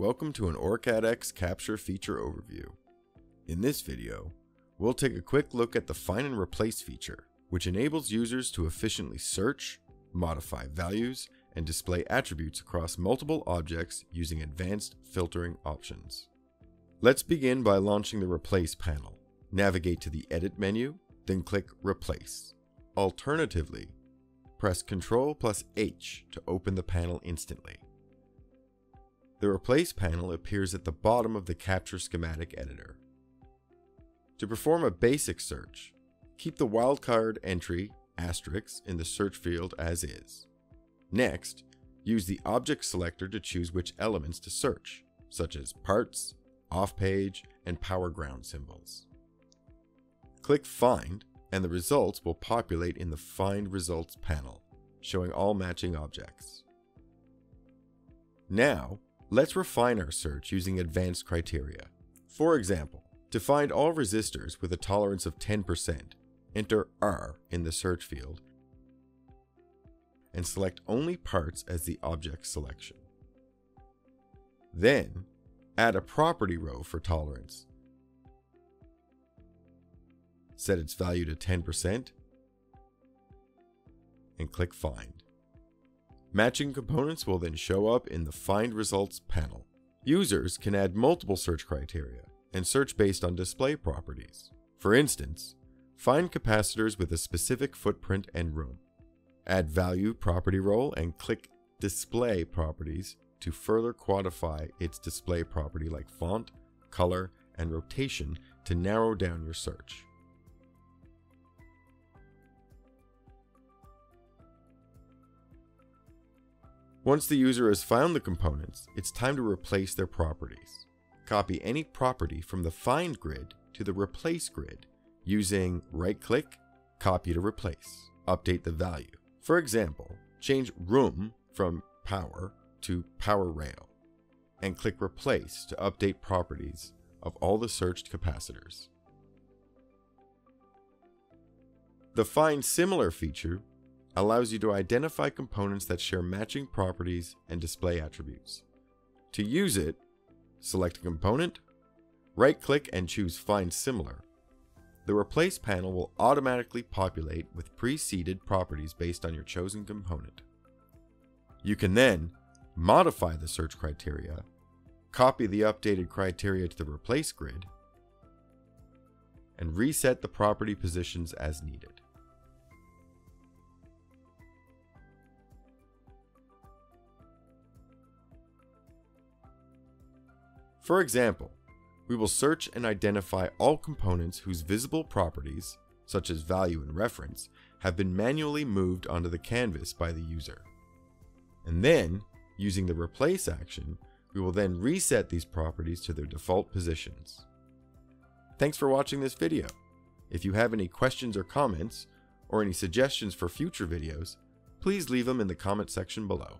Welcome to an OrCAD X capture feature overview. In this video, we'll take a quick look at the Find and Replace feature, which enables users to efficiently search, modify values, and display attributes across multiple objects using advanced filtering options. Let's begin by launching the Replace panel. Navigate to the Edit menu, then click Replace. Alternatively, press Ctrl+H to open the panel instantly. The Replace panel appears at the bottom of the Capture Schematic editor. To perform a basic search, keep the wildcard entry * in the search field as is. Next, use the object selector to choose which elements to search, such as parts, off-page, and power ground symbols. Click Find, and the results will populate in the Find Results panel, showing all matching objects. Now, let's refine our search using advanced criteria. For example, to find all resistors with a tolerance of 10%, enter R in the search field and select only parts as the object selection. Then, add a property row for tolerance. Set its value to 10% and click Find. Matching components will then show up in the Find Results panel. Users can add multiple search criteria and search based on display properties. For instance, find capacitors with a specific footprint and room. Add Value property role and click Display Properties to further quantify its display property like font, color, and rotation to narrow down your search. Once the user has found the components, it's time to replace their properties. Copy any property from the Find grid to the Replace grid using right-click, Copy to Replace. Update the value. For example, change Room from Power to Power Rail, and click Replace to update properties of all the searched capacitors. The Find Similar feature allows you to identify components that share matching properties and display attributes. To use it, select a component, right-click and choose Find Similar. The Replace panel will automatically populate with pre-seeded properties based on your chosen component. You can then modify the search criteria, copy the updated criteria to the Replace grid, and reset the property positions as needed. For example, we will search and identify all components whose visible properties, such as value and reference, have been manually moved onto the canvas by the user. And then, using the Replace action, we will then reset these properties to their default positions. Thanks for watching this video. If you have any questions or comments, or any suggestions for future videos, please leave them in the comment section below.